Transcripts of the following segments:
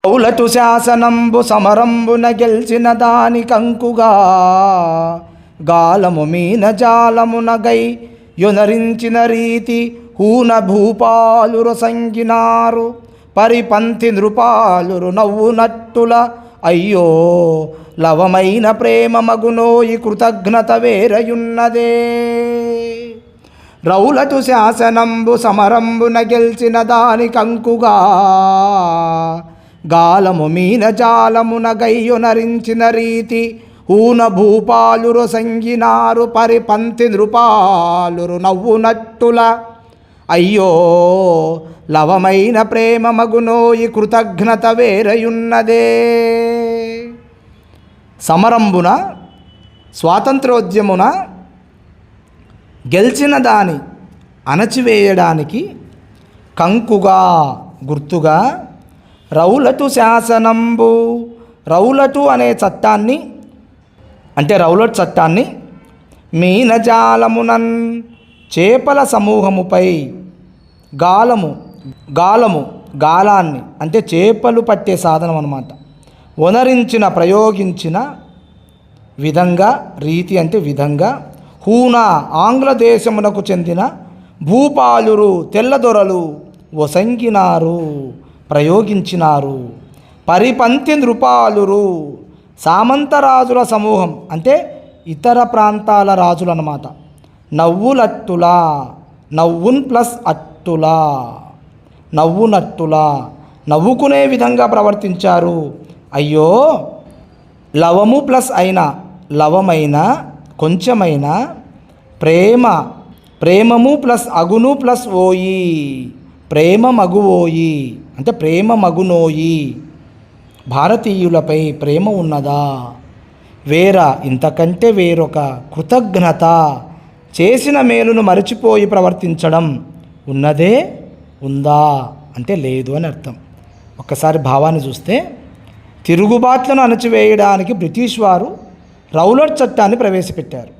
రౌలటు శాసనంబు సమరంబున గెల్చిన దాని కంకుగా గాలము మీన జాలమునగై యొనరించిన రీతి హూన భూపాలురు సంగినారు పరిపంతి నృపాలురు నవ్వునట్టుల అయ్యో లవమైన ప్రేమ మగునోయి కృతజ్ఞత వేరయున్నదే. రౌలటు శాసనంబు సమరంబున గెల్చిన దాని కంకుగా గాలము మీన జాలమున గయ్యొనరించిన రీతి ఊన భూపాలురు సంగినారు పరిపంతి నృపాలురు నవ్వునట్టుల అయ్యో లవమైన ప్రేమ మగునోయి కృతజ్ఞత వేరయున్నదే. సమరంబున స్వాతంత్రోద్యమున గెలిచిన దాని అణచివేయడానికి కంకుగా గుర్తుగా రౌలటు శాసనంబు, రౌలటు అనే చట్టాన్ని అంటే రౌలట్ చట్టాన్ని మీనజాలమునన్ చేపల సమూహముపై గాలాన్ని అంటే చేపలు పట్టే సాధనం అన్నమాట వనరించిన ప్రయోగించిన విధంగా రీతి అంటే విధంగా హూనా ఆంగ్లదేశమునకు చెందిన భూపాలురు తెల్లదొరలు వసంగినారు ప్రయోగించినారు. పరిపంతి నృపాలురు సామంతరాజుల సమూహం అంటే ఇతర ప్రాంతాల రాజులు అన్నమాట. నవ్వులట్టులా నవ్వున్ ప్లస్ అట్టులా నవ్వునట్టులా నవ్వుకునే విధంగా ప్రవర్తించారు. అయ్యో లవము ప్లస్ అయిన లవమైన కొంచెమైన ప్రేమము ప్లస్ అగును ప్లస్ ఓయి ప్రేమ మగువోయి అంటే ప్రేమ మగునోయి భారతీయులపై ప్రేమ ఉన్నదా ఇంతకంటే వేరొక కృతజ్ఞత చేసిన మేలును మరచిపోయి ప్రవర్తించడం ఉన్నదే ఉందా అంటే లేదు అని అర్థం. ఒక్కసారి భావాన్ని చూస్తే తిరుగుబాట్లను అణచివేయడానికి బ్రిటిష్ వారు రౌలట్ చట్టాన్ని ప్రవేశపెట్టారు.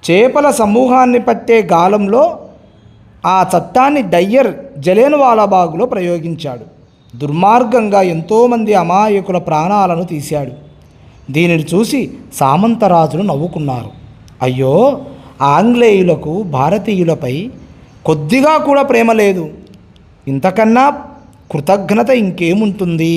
చేపల సమూహాన్ని పట్టే గాలంలో ఆ చట్టాన్ని డయ్యర్ జలియన్వాలాబాగ్లో ప్రయోగించాడు. దుర్మార్గంగా ఎంతోమంది అమాయకుల ప్రాణాలను తీశాడు. దీనిని చూసి సామంతరాజులు నవ్వుకున్నారు. అయ్యో ఆంగ్లేయులకు భారతీయులపై కొద్దిగా కూడా ప్రేమ లేదు, ఇంతకన్నా కృతజ్ఞత ఇంకేముంటుంది